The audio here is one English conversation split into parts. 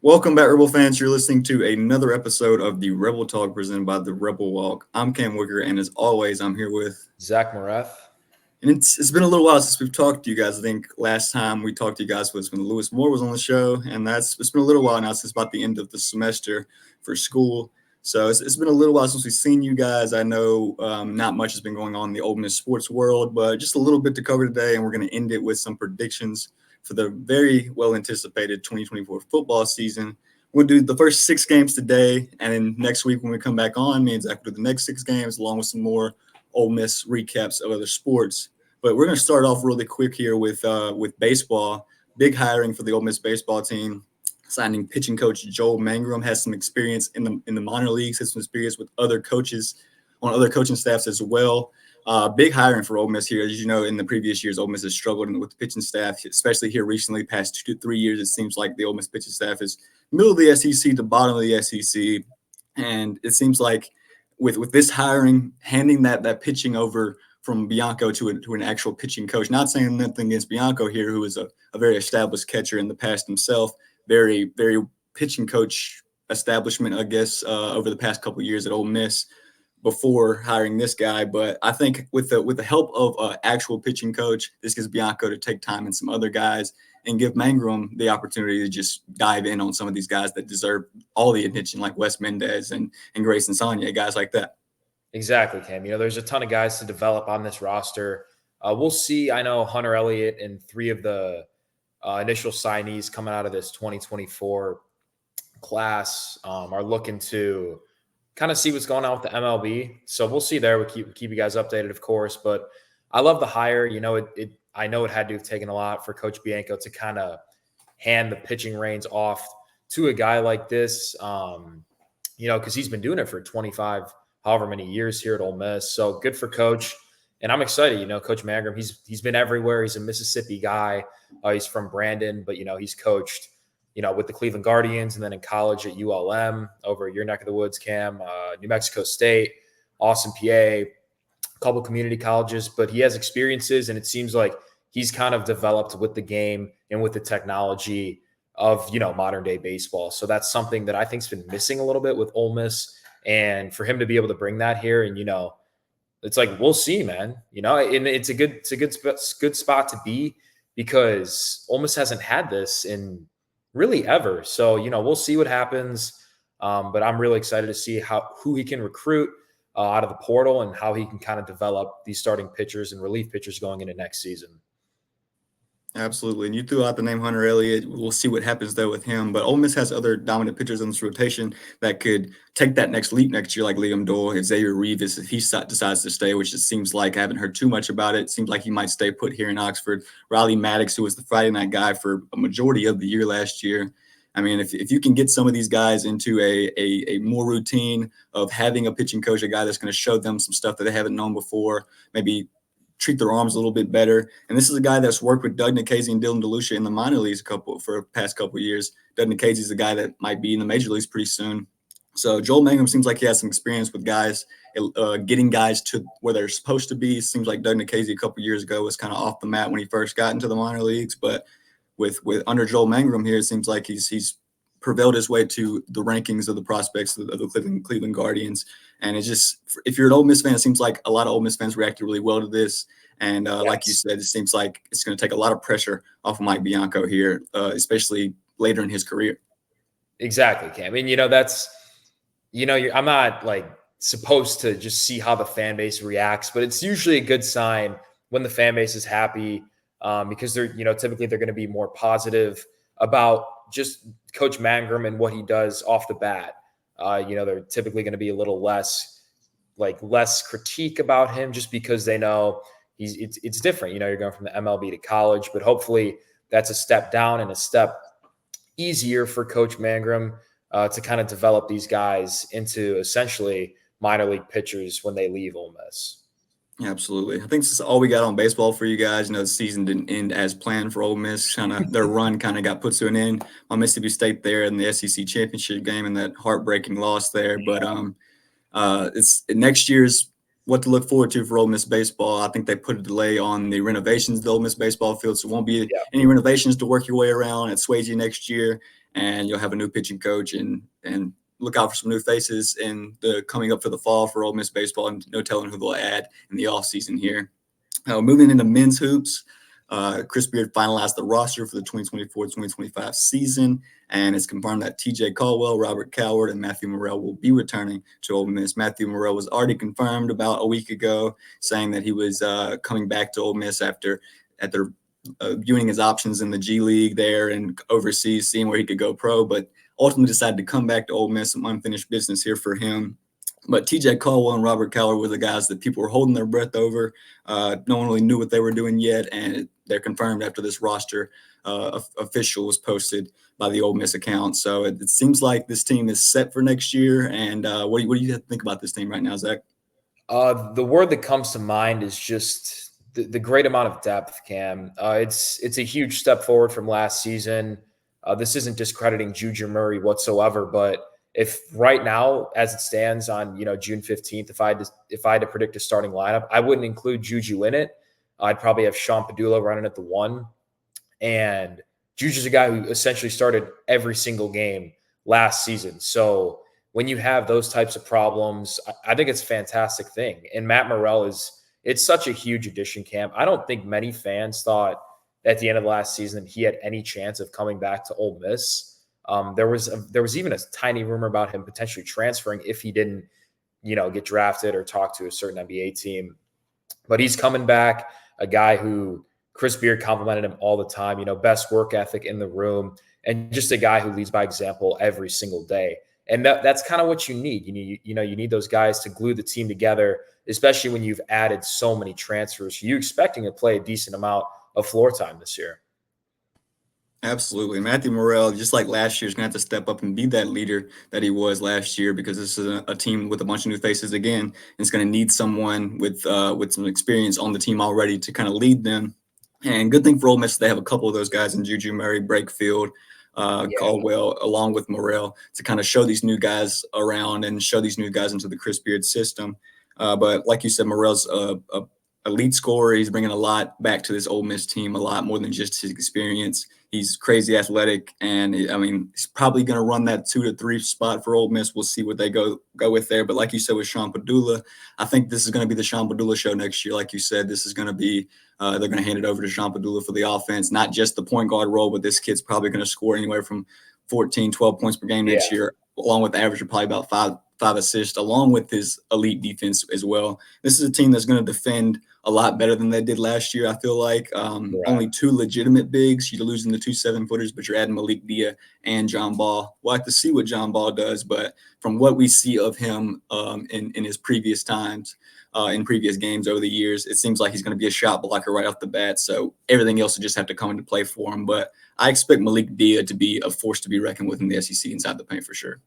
Welcome back, Rebel fans. You're listening to another episode of the Rebel Talk presented by the Rebel Walk. I'm Cam Wicker, and as always, I'm here with Zach Moreth. And it's been a little while since we've talked to you guys. I think last time we talked to you guys was when Lewis Moore was on the show, and it's been a little while now since about the end of the semester for school. So it's been a little while since we've seen you guys. I know not much has been going on in the Ole Miss sports world, but just a little bit to cover today, and we're going to end it with some predictions for the very well-anticipated 2024 football season. We'll do the first 6 games today, and then next week when we come back on, me and Zach will do the next 6 games along with some more Ole Miss recaps of other sports. But we're going to start off really quick here with baseball. Big hiring for the Ole Miss baseball team. Signing pitching coach Joel Mangrum, has some experience in the minor leagues, has some experience with other coaches on other coaching staffs as well. Big hiring for Ole Miss here. As you know, in the previous years, Ole Miss has struggled with the pitching staff, especially here recently, past 2 to 3 years. It seems like the Ole Miss pitching staff is middle of the SEC to bottom of the SEC. And it seems like with this hiring, handing that pitching over from Bianco to an actual pitching coach, not saying nothing against Bianco here, who is a very established catcher in the past himself, very, very pitching coach establishment, I guess, over the past couple of years at Ole Miss before hiring this guy. But I think with the help of an actual pitching coach, this gives Bianco to take time and some other guys and give Mangrum the opportunity to just dive in on some of these guys that deserve all the attention, like Wes Mendez and Grayson Sonia, guys like that. Exactly, Cam. There's a ton of guys to develop on this roster. We'll see. I know Hunter Elliott and 3 of the initial signees coming out of this 2024 class are looking to kind of see what's going on with the MLB. So we'll see there. We'll keep you guys updated, of course. But I love the hire. I know it had to have taken a lot for Coach Bianco to kind of hand the pitching reins off to a guy like this, because he's been doing it for 25, however many years here at Ole Miss. So good for Coach. And I'm excited, Coach Mangrum, he's been everywhere. He's a Mississippi guy. He's from Brandon, but, he's coached, with the Cleveland Guardians and then in college at ULM over your neck of the woods, Cam, New Mexico State, Austin, PA, a couple community colleges, but he has experiences, and it seems like he's kind of developed with the game and with the technology of, modern day baseball. So that's something that I think's been missing a little bit with Ole Miss, and for him to be able to bring that here, and, it's like, we'll see, man, and it's a good spot to be, because Ole Miss hasn't had this in really ever. So, we'll see what happens. But I'm really excited to see who he can recruit out of the portal and how he can kind of develop these starting pitchers and relief pitchers going into next season. Absolutely. And you threw out the name Hunter Elliott. We'll see what happens there with him. But Ole Miss has other dominant pitchers in this rotation that could take that next leap next year, like Liam Doyle, Xavier Rivas, if he decides to stay, which it seems like I haven't heard too much about it. It seems like he might stay put here in Oxford. Riley Maddox, who was the Friday night guy for a majority of the year last year. I mean, if you can get some of these guys into a more routine of having a pitching coach, a guy that's going to show them some stuff that they haven't known before, maybe treat their arms a little bit better. And this is a guy that's worked with Doug Nikhazy and Dylan DeLucia in the minor leagues for the past couple of years. Doug Nikhazy is a guy that might be in the major leagues pretty soon. So Joel Mangrum seems like he has some experience with guys, getting guys to where they're supposed to be. Seems like Doug Nikhazy a couple of years ago was kind of off the mat when he first got into the minor leagues. But with under Joel Mangrum here, it seems like he's prevailed his way to the rankings of the prospects of the Cleveland Guardians. And it's just, if you're an Ole Miss fan, it seems like a lot of Ole Miss fans reacted really well to this. And Yes. Like you said, it seems like it's going to take a lot of pressure off of Mike Bianco here, especially later in his career. Exactly, Cam. That's, I'm not like supposed to just see how the fan base reacts, but it's usually a good sign when the fan base is happy, because they're, typically they're going to be more positive about just Coach Mangrum and what he does off the bat. They're typically going to be a little less critique about him, just because they know it's different. You're going from the MLB to college, but hopefully that's a step down and a step easier for Coach Mangrum to kind of develop these guys into essentially minor league pitchers when they leave Ole Miss. Absolutely. I think this is all we got on baseball for you guys. The season didn't end as planned for Ole Miss. Their run kind of got put to an end on Mississippi State there in the SEC championship game and that heartbreaking loss there. But it's next year's what to look forward to for Ole Miss baseball. I think they put a delay on the renovations of the Ole Miss baseball field, so it won't be any renovations to work your way around at Swayze next year. and you'll have a new pitching coach and look out for some new faces in the coming up for the fall for Ole Miss baseball, and no telling who they'll add in the offseason here. Moving into men's hoops, Chris Beard finalized the roster for the 2024-2025 season, and it's confirmed that TJ Caldwell, Robert Coward, and Matthew Morrell will be returning to Ole Miss. Matthew Morrell was already confirmed about a week ago, saying that he was coming back to Ole Miss after viewing his options in the G League there and overseas, seeing where he could go pro, but ultimately decided to come back to Ole Miss. Some unfinished business here for him. But TJ Caldwell and Robert Coward were the guys that people were holding their breath over. No one really knew what they were doing yet, and they're confirmed after this roster official was posted by the Ole Miss account. So it seems like this team is set for next year. And what do you think about this team right now, Zach? The word that comes to mind is just the great amount of depth, Cam. It's a huge step forward from last season. This isn't discrediting Juju Murray whatsoever, but if right now, as it stands on June 15th, if I had to predict a starting lineup, I wouldn't include Juju in it. I'd probably have Sean Padula running at the 1. And Juju's a guy who essentially started every single game last season. So when you have those types of problems, I think it's a fantastic thing. And Matt Morrell it's such a huge addition, Cam. I don't think many fans thought at the end of last season he had any chance of coming back to Ole Miss. There was even a tiny rumor about him potentially transferring if he didn't, get drafted or talk to a certain NBA team. But he's coming back, a guy who Chris Beard complimented him all the time, best work ethic in the room, and just a guy who leads by example every single day. And that's kind of what you need. You need those guys to glue the team together, especially when you've added so many transfers. You expecting to play a decent amount of floor time this year. Absolutely. Matthew Morrell, just like last year, is going to have to step up and be that leader that he was last year, because this is a team with a bunch of new faces again. And it's going to need someone with some experience on the team already to kind of lead them. And good thing for Ole Miss, they have a couple of those guys in Juju Murray, Brakefield, Caldwell, along with Morrell, to kind of show these new guys around and show these new guys into the Chris Beard system. But like you said, Morrell's a lead scorer. He's bringing a lot back to this Ole Miss team, a lot more than just his experience. He's crazy athletic, and he's probably going to run that 2 to 3 spot for Ole Miss. We'll see what they go with there. But like you said with Sean Padula, I think this is going to be the Sean Padula show next year. Like you said, this is going to be they're going to hand it over to Sean Padula for the offense, not just the point guard role, but this kid's probably going to score anywhere from 14, 12 points per game next year, along with the average of probably about five assists, along with his elite defense as well. This is a team that's going to defend a lot better than they did last year, I feel like. Only 2 legitimate bigs. You're losing the 2 7-footers, but you're adding Malik Dia and John Ball. We'll have to see what John Ball does, but from what we see of him in his previous times, in previous games over the years, it seems like he's going to be a shot blocker right off the bat. So everything else will just have to come into play for him. But I expect Malik Dia to be a force to be reckoned with in the SEC inside the paint for sure.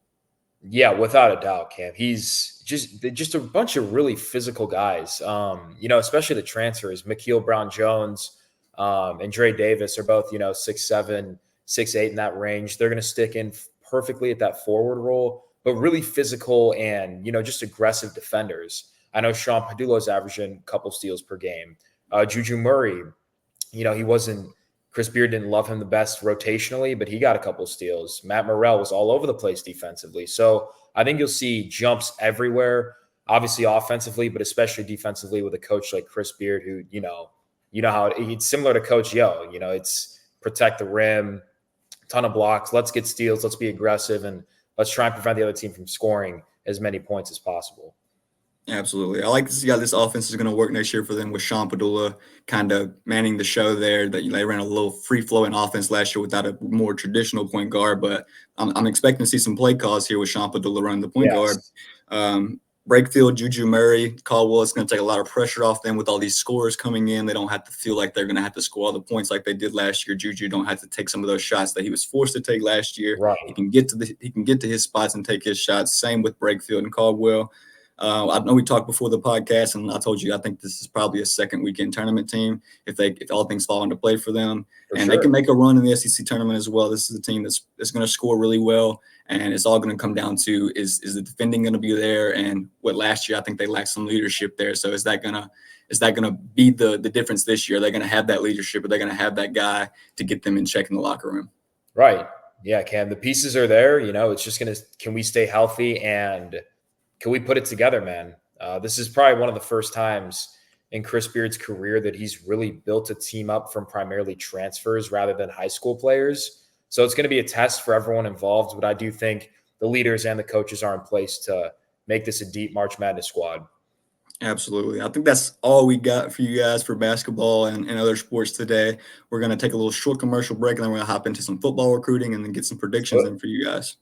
Yeah, without a doubt, Cam. He's just a bunch of really physical guys. Especially the transfers. Makeel Brown-Jones and Dre Davis are both, 6'7", 6'8" in that range. They're going to stick in perfectly at that forward role, but really physical and, just aggressive defenders. I know Sean Padula is averaging a couple steals per game. Juju Murray, he wasn't – Chris Beard didn't love him the best rotationally, but he got a couple steals. Matt Morrell was all over the place defensively. So I think you'll see jumps everywhere, obviously offensively, but especially defensively with a coach like Chris Beard, who, how it's similar to Coach Yo. It's protect the rim, ton of blocks, let's get steals, let's be aggressive, and let's try and prevent the other team from scoring as many points as possible. Absolutely. I like to see how this offense is going to work next year for them with Sean Padula kind of manning the show there. That they ran a little free-flowing offense last year without a more traditional point guard, but I'm expecting to see some play calls here with Sean Padula running the point guard. Brakefield, Juju Murray, Caldwell, it's going to take a lot of pressure off them with all these scorers coming in. They don't have to feel like they're going to have to score all the points like they did last year. Juju don't have to take some of those shots that he was forced to take last year. Right. He can get to his spots and take his shots. Same with Brakefield and Caldwell. I know we talked before the podcast, and I told you I think this is probably a second weekend tournament team if all things fall into play for them. They can make a run in the SEC tournament as well. This is a team that's going to score really well, and it's all going to come down to is the defending going to be there? And what last year I think they lacked some leadership there. So is that gonna be the difference this year? Are they going to have that leadership? Are they going to have that guy to get them in check in the locker room? Right. Yeah, Cam, the pieces are there. It's just can we stay healthy and can we put it together, man? This is probably one of the first times in Chris Beard's career that he's really built a team up from primarily transfers rather than high school players. So it's going to be a test for everyone involved, but I do think the leaders and the coaches are in place to make this a deep March Madness squad. Absolutely. I think that's all we got for you guys for basketball and other sports today. We're going to take a little short commercial break, and then we're going to hop into some football recruiting and then get some predictions in for you guys.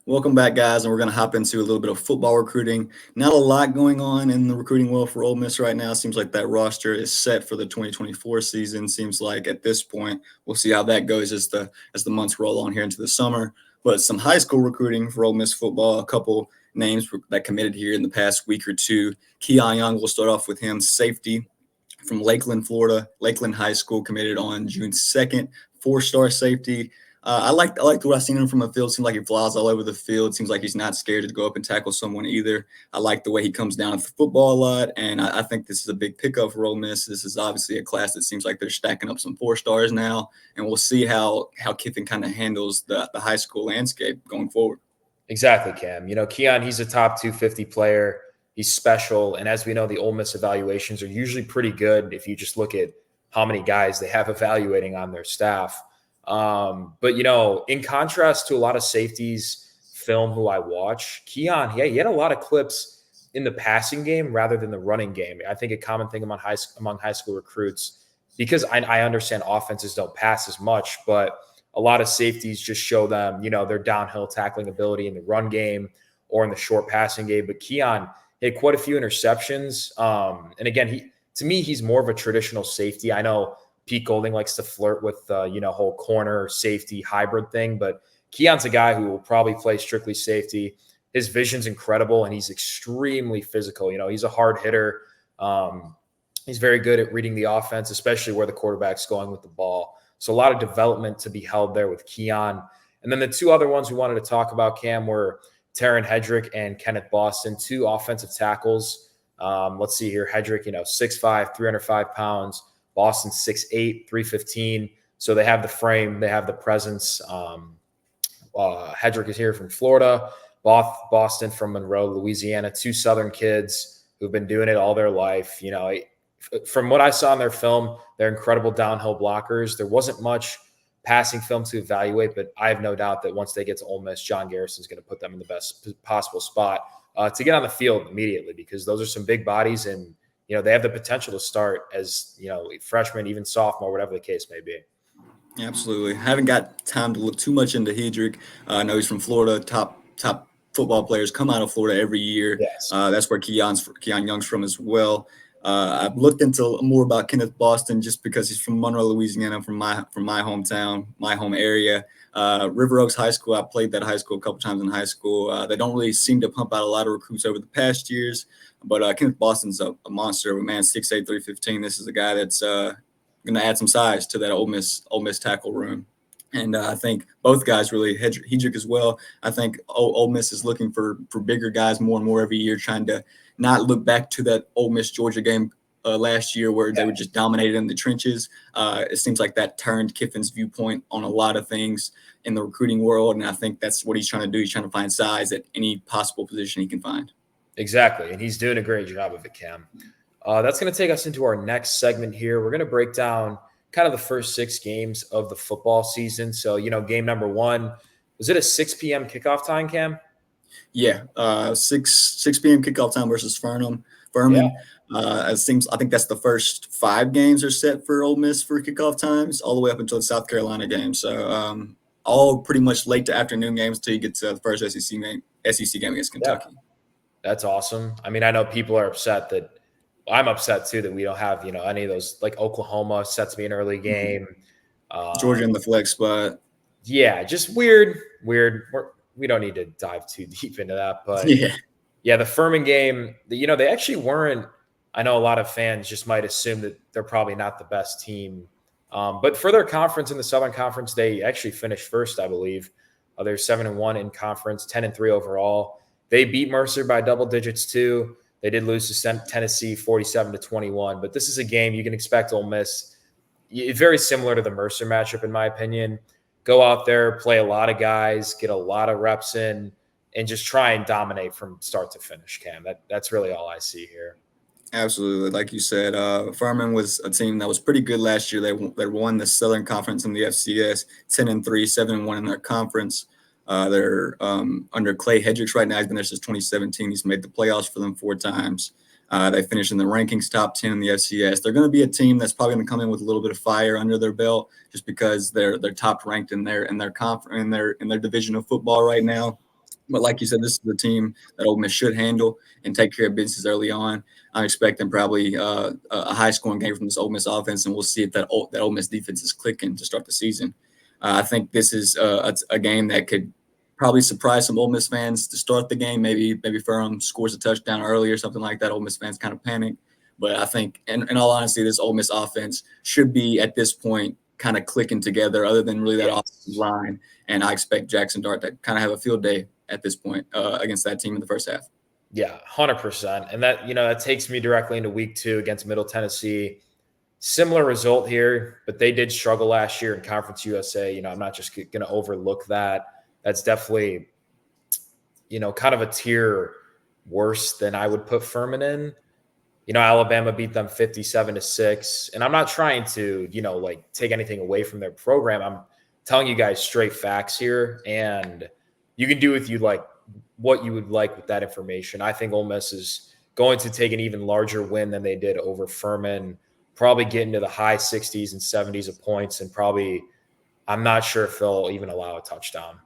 Welcome back, guys, and we're going to hop into a little bit of football recruiting. Not a lot going on in the recruiting world for Ole Miss right now. Seems like that roster is set for the 2024 season. Seems like at this point, we'll see how that goes as the months roll on here into the summer. But some high school recruiting for Ole Miss football, a couple names that committed here in the past week or two. Keon Young, we'll start off with him, safety from Lakeland, Florida. Lakeland High School committed on June 2nd, four-star safety. I liked what I've seen him from the field. Seems like he flies all over the field. Seems like he's not scared to go up and tackle someone either. I like the way he comes down with the football a lot, and I think this is a big pickup for Ole Miss. This is obviously a class that seems like they're stacking up some four stars now, and we'll see how Kiffin kind of handles the high school landscape going forward. Exactly, Cam. Keon, he's a top 250 player. He's special, and as we know, the Ole Miss evaluations are usually pretty good if you just look at how many guys they have evaluating on their staff. But in contrast to a lot of safeties film who I watch, Keon, he had a lot of clips in the passing game rather than the running game. I think a common thing among high school recruits, because I understand offenses don't pass as much, but a lot of safeties just show them, their downhill tackling ability in the run game or in the short passing game. But Keon had quite a few interceptions. And again, to me, he's more of a traditional safety. I know Pete Golding likes to flirt with whole corner safety hybrid thing, but Keon's a guy who will probably play strictly safety. His vision's incredible, and he's extremely physical. He's a hard hitter. He's very good at reading the offense, especially where the quarterback's going with the ball. So a lot of development to be held there with Keon. And then the two other ones we wanted to talk about, Cam, were Taryn Hedrick and Kenneth Boston, two offensive tackles. Let's see here. Hedrick, 6'5", 305 pounds. Boston 6'8", 315. So they have the frame, they have the presence. Hedrick is here from Florida, Boston from Monroe, Louisiana, two Southern kids who've been doing it all their life. From what I saw in their film, they're incredible downhill blockers. There wasn't much passing film to evaluate, but I have no doubt that once they get to Ole Miss, John Garrison's going to put them in the best possible spot to get on the field immediately, because those are some big bodies, and they have the potential to start as, freshman, even sophomore, whatever the case may be. Absolutely. Haven't got time to look too much into Hedrick. I know he's from Florida. Top football players come out of Florida every year. Yes. That's where Keon Young's from as well. I've looked into more about Kenneth Boston just because he's from Monroe, Louisiana, from my hometown, my home area. River Oaks High School, I played that high school a couple times in high school. They don't really seem to pump out a lot of recruits over the past years, but Kenneth Boston's a monster, man, 6'8", 315. This is a guy that's going to add some size to that Ole Miss tackle room. And I think both guys really, Hedrick as well. I think Ole Miss is looking for bigger guys more and more every year, trying to not look back to that Ole Miss Georgia game last year where they were just dominated in the trenches. It seems like that turned Kiffin's viewpoint on a lot of things in the recruiting world, and I think that's what he's trying to do. He's trying to find size at any possible position he can find. Exactly, and he's doing a great job of it, Cam. That's going to take us into our next segment here. We're going to break down kind of the first 6 games of the football season. So, game number 1, was it a 6 p.m. kickoff time, Cam? Yeah, 6 p.m. kickoff time versus Furman. It seems, I think that's the first 5 games are set for Ole Miss for kickoff times, all the way up until the South Carolina game. So all pretty much late to afternoon games until you get to the first SEC game against Kentucky. Yeah. That's awesome. I mean, I know people are upset that I'm upset too that we don't have, any of those, like Oklahoma set to be an early game. Georgia in the flex spot. Yeah, just weird. We don't need to dive too deep into that, but yeah, the Furman game, they actually weren't. I know a lot of fans just might assume that they're probably not the best team, but for their conference in the Southern Conference, they actually finished first, I believe. They're 7-1 in conference, 10-3 overall. They beat Mercer by double digits too. They did lose to Tennessee 47-21, but this is a game you can expect Ole Miss. Very similar to the Mercer matchup, in my opinion. Go out there, play a lot of guys, get a lot of reps in, and just try and dominate from start to finish, Cam. That's really all I see here. Absolutely. Like you said, Furman was a team that was pretty good last year. They won the Southern Conference in the FCS, 10-3, 7-1 in their conference. They're under Clay Hedricks right now. He's been there since 2017. He's made the playoffs for them 4 times. They finished in the rankings top 10 in the FCS. They're going to be a team that's probably going to come in with a little bit of fire under their belt, just because they're top ranked in their division of football right now. But like you said, this is the team that Ole Miss should handle and take care of business early on. I'm expecting probably a high-scoring game from this Ole Miss offense, and we'll see if that Ole Miss defense is clicking to start the season. I think this is a game that could probably surprise some Ole Miss fans to start the game. Maybe Furman scores a touchdown early or something like that. Ole Miss fans kind of panic. But I think, in all honesty, this Ole Miss offense should be, at this point, kind of clicking together, other than really that offensive line. And I expect Jackson Dart to kind of have a field day at this point against that team in the first half. Yeah, 100%. And that takes me directly into week 2 against Middle Tennessee. Similar result here, but they did struggle last year in Conference USA. I'm not just going to overlook that. That's definitely, kind of a tier worse than I would put Furman in. Alabama beat them 57-6. And I'm not trying to, take anything away from their program. I'm telling you guys straight facts here. And you can do with what you would like with that information. I think Ole Miss is going to take an even larger win than they did over Furman, probably get into the high 60s and 70s of points, and probably I'm not sure if they'll even allow a touchdown.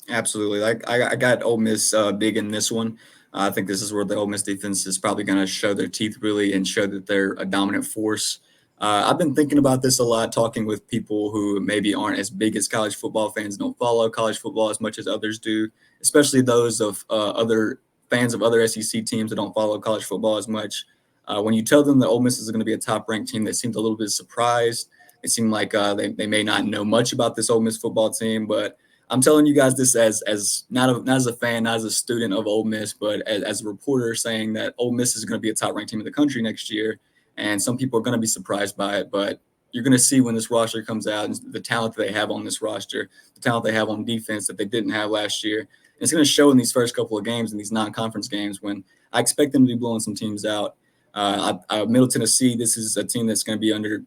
Absolutely. I got Ole Miss big in this one. I think this is where the Ole Miss defense is probably going to show their teeth really and show that they're a dominant force. I've been thinking about this a lot, talking with people who maybe aren't as big as college football fans, don't follow college football as much as others do, especially those of other fans of other SEC teams that don't follow college football as much. When you tell them that Ole Miss is going to be a top-ranked team, they seem a little bit surprised. It seemed like they may not know much about this Ole Miss football team, but I'm telling you guys this as not as a fan, not as a student of Ole Miss, but as a reporter saying that Ole Miss is going to be a top-ranked team in the country next year. And some people are going to be surprised by it, but you're going to see when this roster comes out and the talent that they have on this roster, the talent they have on defense that they didn't have last year. And it's going to show in these first couple of games, in these non-conference games, when I expect them to be blowing some teams out. Middle Tennessee, this is a team that's going to be under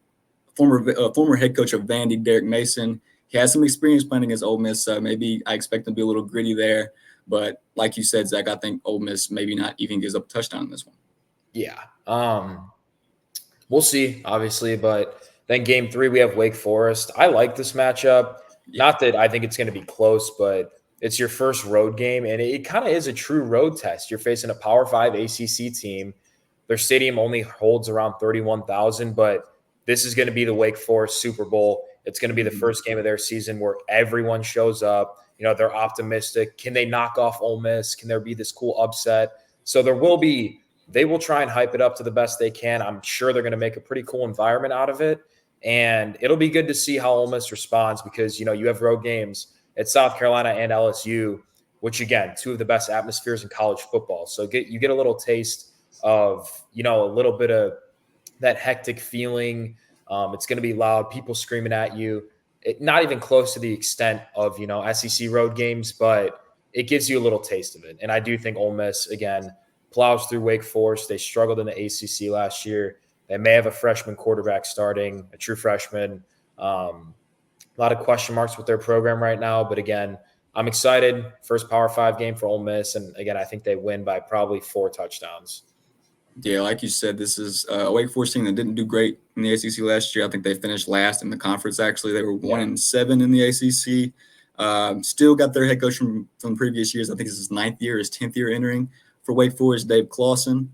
former head coach of Vandy, Derek Mason. He has some experience playing against Ole Miss. Maybe I expect them to be a little gritty there. But like you said, Zach, I think Ole Miss maybe not even gives up a touchdown in this one. Yeah. We'll see, obviously. But then game 3, we have Wake Forest. I like this matchup. Yeah. Not that I think it's going to be close, but it's your first road game, and it kind of is a true road test. You're facing a Power 5 ACC team. Their stadium only holds around 31,000, but this is going to be the Wake Forest Super Bowl. It's going to be the first game of their season where everyone shows up. They're optimistic. Can they knock off Ole Miss? Can there be this cool upset? So they will try and hype it up to the best they can. I'm sure they're going to make a pretty cool environment out of it. And it'll be good to see how Ole Miss responds because, you have road games at South Carolina and LSU, which, again, 2 of the best atmospheres in college football. So you get a little taste of, a little bit of that hectic feeling. It's going to be loud, people screaming at you. Not even close to the extent of, SEC road games, but it gives you a little taste of it. And I do think Ole Miss, again, plows through Wake Forest. They struggled in the ACC last year. They may have a freshman quarterback starting, a true freshman. A lot of question marks with their program right now. But again, I'm excited. First Power 5 game for Ole Miss. And again, I think they win by probably 4 touchdowns. Yeah, like you said, this is a Wake Forest team that didn't do great in the ACC last year. I think they finished last in the conference, actually. They were 1-7 in the ACC. Still got their head coach from previous years. I think it's his 9th year, his 10th year entering for Wake Forest, Dave Clawson.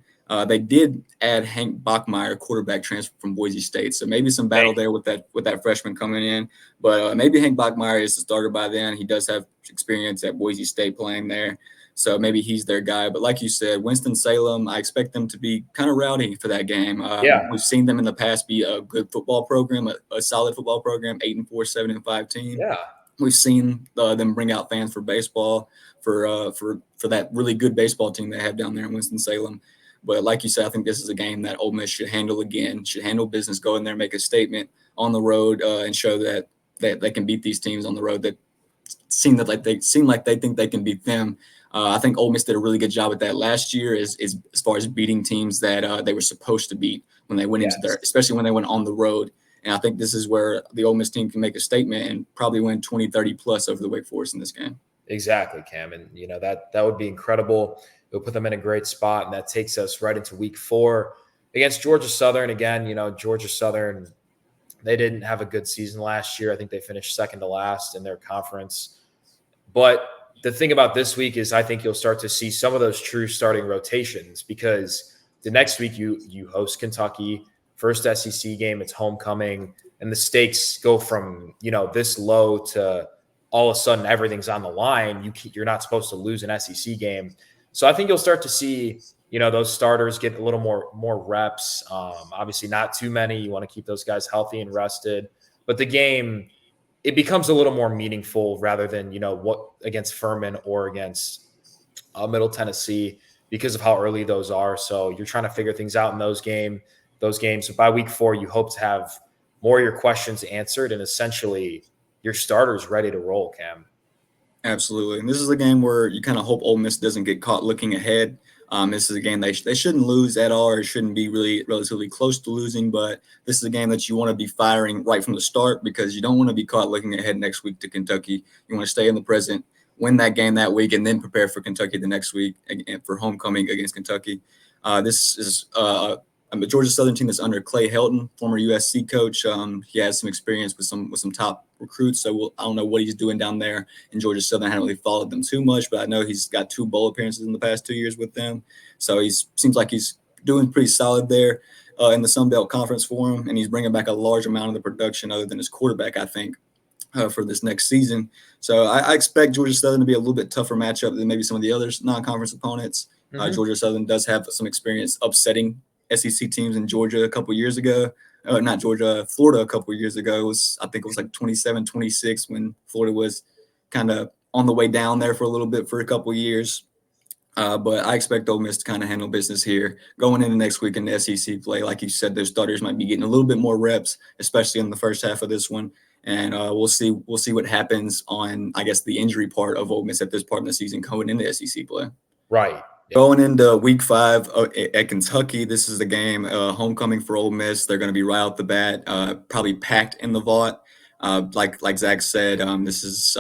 They did add Hank Bachmeier, quarterback transfer from Boise State. So maybe some battle there with that freshman coming in. But maybe Hank Bachmeier is the starter by then. He does have experience at Boise State playing there. So maybe he's their guy. But like you said, Winston-Salem, I expect them to be kind of rowdy for that game. We've seen them in the past be a good football program, a solid football program, 8-4, 7-5 team. Yeah. We've seen them bring out fans for baseball, for that really good baseball team they have down there in Winston-Salem. But like you said, I think this is a game that Ole Miss should handle again, should handle business, go in there, make a statement on the road, and show that they can beat these teams on the road that seem like they think they can beat them. I think Ole Miss did a really good job with that last year, is as far as beating teams that they were supposed to beat when they went into their, especially when they went on the road. And I think this is where the Ole Miss team can make a statement and probably win 20, 30 plus over the Wake Forest in this game. Exactly, Cam. And, that would be incredible. It would put them in a great spot. And that takes us right into week 4 against Georgia Southern. Again, Georgia Southern, they didn't have a good season last year. I think they finished second to last in their conference. But the thing about this week is I think you'll start to see some of those true starting rotations, because the next week you host Kentucky, first SEC game, it's homecoming, and the stakes go from, this low to all of a sudden everything's on the line. You're not supposed to lose an SEC game. So I think you'll start to see, those starters get a little more reps. Obviously not too many. You want to keep those guys healthy and rested. But the game, it becomes a little more meaningful rather than, what against Furman or against Middle Tennessee, because of how early those are. So you're trying to figure things out in those games. So by week 4, you hope to have more of your questions answered and essentially your starters ready to roll, Cam. Absolutely. And this is a game where you kind of hope Ole Miss doesn't get caught looking ahead. This is a game they shouldn't lose at all, or it shouldn't be really relatively close to losing. But this is a game that you want to be firing right from the start, because you don't want to be caught looking ahead next week to Kentucky. You want to stay in the present, win that game that week, and then prepare for Kentucky the next week and for homecoming against Kentucky. This is a Georgia Southern team that's under Clay Helton, former USC coach. He has some experience with some top recruits, so I don't know what he's doing down there in Georgia Southern. I haven't really followed them too much, but I know he's got 2 bowl appearances in the past 2 years with them. So he seems like he's doing pretty solid there in the Sun Belt Conference for him, and he's bringing back a large amount of the production other than his quarterback, I think, for this next season. So I expect Georgia Southern to be a little bit tougher matchup than maybe some of the other non-conference opponents. Georgia Southern does have some experience upsetting SEC teams in Georgia a couple years ago. Florida a couple years ago. I think it was like 27-26 when Florida was kind of on the way down there for a little bit for a couple years. But I expect Ole Miss to kind of handle business here going into next week in the SEC play. Like you said, their starters might be getting a little bit more reps, especially in the first half of this one. And we'll see what happens on, I guess, the injury part of Ole Miss at this part of the season going into SEC play. Right. Going into week 5 at Kentucky, this is the game, homecoming for Ole Miss. They're going to be right out the bat, probably packed in the Vaught. Like Zach said, this is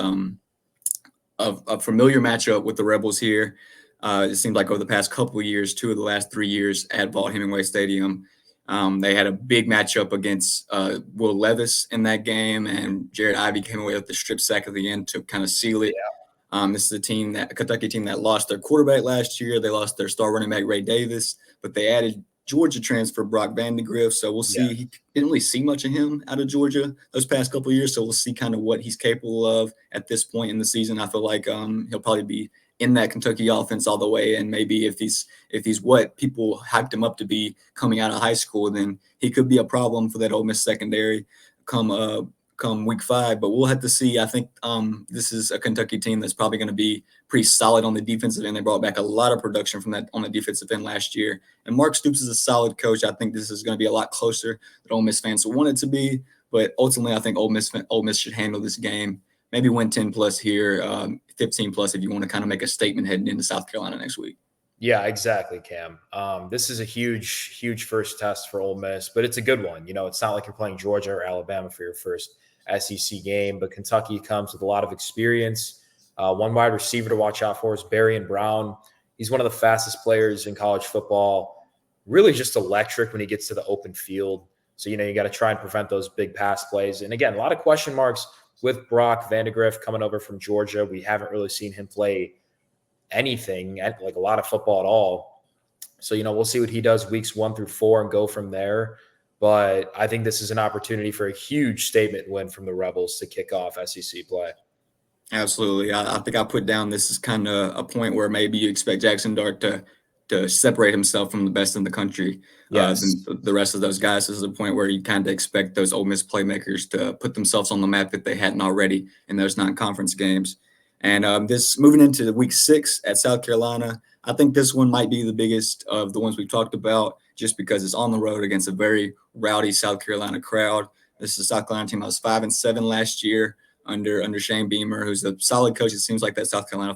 a familiar matchup with the Rebels here. It seems like over the past couple of years, 2 of the last 3 years at Vaught-Hemingway Stadium, they had a big matchup against Will Levis in that game, and Jared Ivey came away with the strip sack at the end to kind of seal it. Yeah. This is a Kentucky team that lost their quarterback last year. They lost their star running back, Ray Davis, but they added Georgia transfer Brock Vandegrift. So we'll see. Yeah. He didn't really see much of him out of Georgia those past couple of years. So we'll see kind of what he's capable of at this point in the season. I feel like he'll probably be in that Kentucky offense all the way. And maybe if he's what people hyped him up to be coming out of high school, then he could be a problem for that Ole Miss secondary come week 5, but we'll have to see. I think this is a Kentucky team that's probably going to be pretty solid on the defensive end. They brought back a lot of production from that on the defensive end last year. And Mark Stoops is a solid coach. I think this is going to be a lot closer than Ole Miss fans want it to be. But ultimately, I think Ole Miss should handle this game. Maybe win 10 plus here, 15 plus if you want to kind of make a statement heading into South Carolina next week. Yeah, exactly, Cam. This is a huge, huge first test for Ole Miss, but it's a good one. It's not like you're playing Georgia or Alabama for your first SEC game, but Kentucky comes with a lot of experience. One wide receiver to watch out for is Berrien Brown. He's one of the fastest players in college football, really just electric when he gets to the open field. So, you got to try and prevent those big pass plays. And again, a lot of question marks with Brock Vandegrift coming over from Georgia. We haven't really seen him play anything, like a lot of football at all. So, we'll see what he does weeks 1 through 4 and go from there. But I think this is an opportunity for a huge statement win from the Rebels to kick off SEC play. Absolutely. I think I put down this is kind of a point where maybe you expect Jackson Dart to to separate himself from the best in the country Yes. than the rest of those guys. This is the point where you kind of expect those Ole Miss playmakers to put themselves on the map if they hadn't already in those non-conference games. And this moving into week 6 at South Carolina, I think this one might be the biggest of the ones we've talked about, just because it's on the road against a very rowdy South Carolina crowd. This is a South Carolina team that was 5-7 last year under Shane Beamer, who's a solid coach. It seems like that South Carolina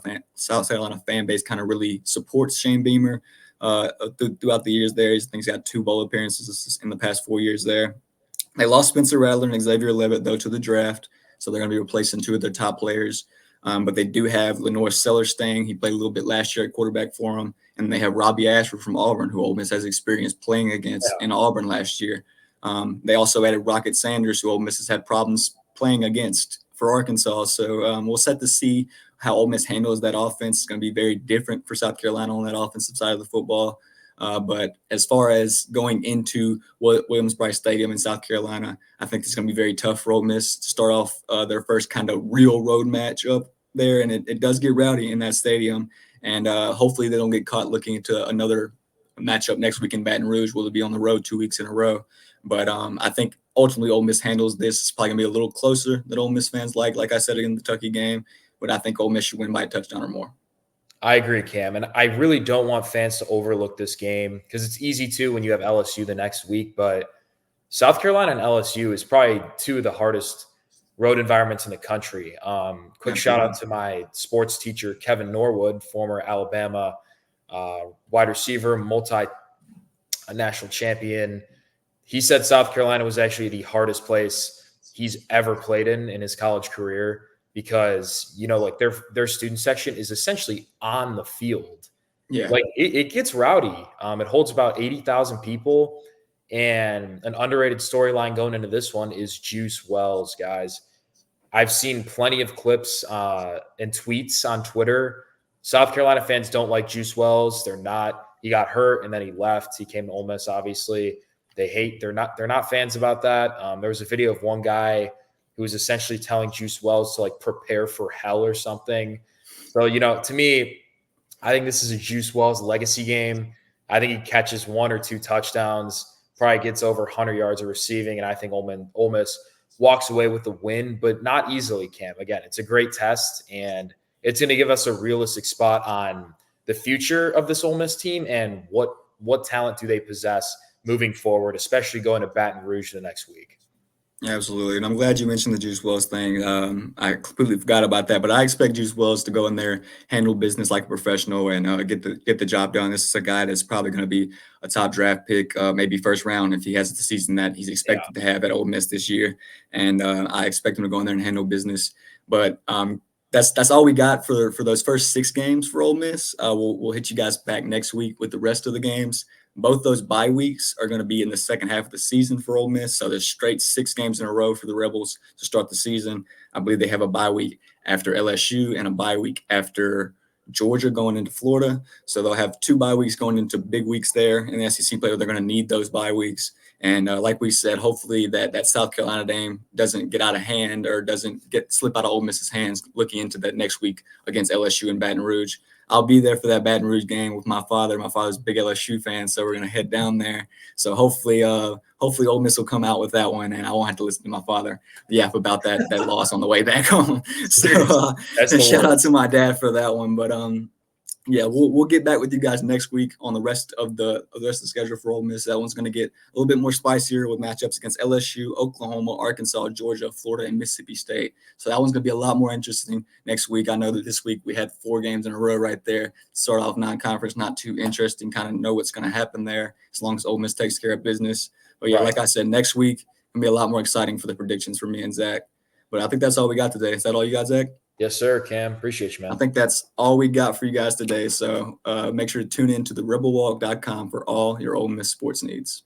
fan base kind of really supports Shane Beamer throughout the years there. I think he's got 2 bowl appearances in the past 4 years there. They lost Spencer Rattler and Xavier Levitt, though, to the draft, so they're going to be replacing 2 of their top players. But they do have Lenore Sellers staying. He played a little bit last year at quarterback for them. And they have Robbie Ashford from Auburn, who Ole Miss has experience playing against in Auburn last year. They also added Rocket Sanders, who Ole Miss has had problems playing against for Arkansas. So we'll set to see how Ole Miss handles that offense. It's going to be very different for South Carolina on that offensive side of the football. But as far as going into Williams-Brice Stadium in South Carolina, I think it's going to be very tough for Ole Miss to start off their first kind of real road matchup there. And it does get rowdy in that stadium. And hopefully they don't get caught looking into another matchup next week in Baton Rouge. Will it be on the road 2 weeks in a row? But I think ultimately Ole Miss handles this. It's probably going to be a little closer than Ole Miss fans like I said in the Kentucky game. But I think Ole Miss should win by a touchdown or more. I agree, Cam. And I really don't want fans to overlook this game because it's easy to when you have LSU the next week. But South Carolina and LSU is probably 2 of the hardest road environments in the country. Quick shout out to my sports teacher, Kevin Norwood, former Alabama wide receiver, multi-national champion. He said South Carolina was actually the hardest place he's ever played in his college career because, you know, like their student section is essentially on the field. Yeah. Like it gets rowdy. It holds about 80,000 people. And an underrated storyline going into this one is Juice Wells, guys. I've seen plenty of clips and tweets on Twitter. South Carolina fans don't like Juice Wells. He got hurt and then he left. He came to Ole Miss, obviously. They're not fans about that. There was a video of one guy who was essentially telling Juice Wells to like prepare for hell or something. So, you know, to me, I think this is a Juice Wells legacy game. I think he catches 1 or 2 touchdowns, probably gets over 100 yards of receiving, and I think Ole Miss walks away with the win, but not easily, Cam. Again, it's a great test, and it's going to give us a realistic spot on the future of this Ole Miss team and what talent do they possess moving forward, especially going to Baton Rouge the next week. Yeah, absolutely. And I'm glad you mentioned the Juice Wells thing. I completely forgot about that, but I expect Juice Wells to go in there, handle business like a professional, and get the job done. This is a guy that's probably going to be a top draft pick, maybe first round if he has the season that he's expected to have at Ole Miss this year. And I expect him to go in there and handle business. But that's all we got for those first 6 games for Ole Miss. We'll hit you guys back next week with the rest of the games. Both those bye weeks are going to be in the second half of the season for Ole Miss. So there's straight 6 games in a row for the Rebels to start the season. I believe they have a bye week after LSU and a bye week after Georgia going into Florida. So they'll have 2 bye weeks going into big weeks there in the SEC play. They're going to need those bye weeks. And like we said, hopefully that South Carolina game doesn't get out of hand or doesn't slip out of Ole Miss's hands looking into that next week against LSU in Baton Rouge. I'll be there for that Baton Rouge game with my father. My father's a big LSU fan, so we're going to head down there. So hopefully Ole Miss will come out with that one, and I won't have to listen to my father yap about that loss on the way back home. So shout out to my dad for that one. But yeah, we'll get back with you guys next week on the rest of the schedule for Ole Miss. That one's going to get a little bit more spicier with matchups against LSU, Oklahoma, Arkansas, Georgia, Florida, and Mississippi State. So that one's going to be a lot more interesting next week. I know that this week we had 4 games in a row right there. Start off non-conference, not too interesting. Kind of know what's going to happen there as long as Ole Miss takes care of business. But yeah, like I said, next week going to be a lot more exciting for the predictions for me and Zach. But I think that's all we got today. Is that all you got, Zach? Yes, sir, Cam. Appreciate you, man. I think that's all we got for you guys today. So make sure to tune in to therebelwalk.com for all your Ole Miss sports needs.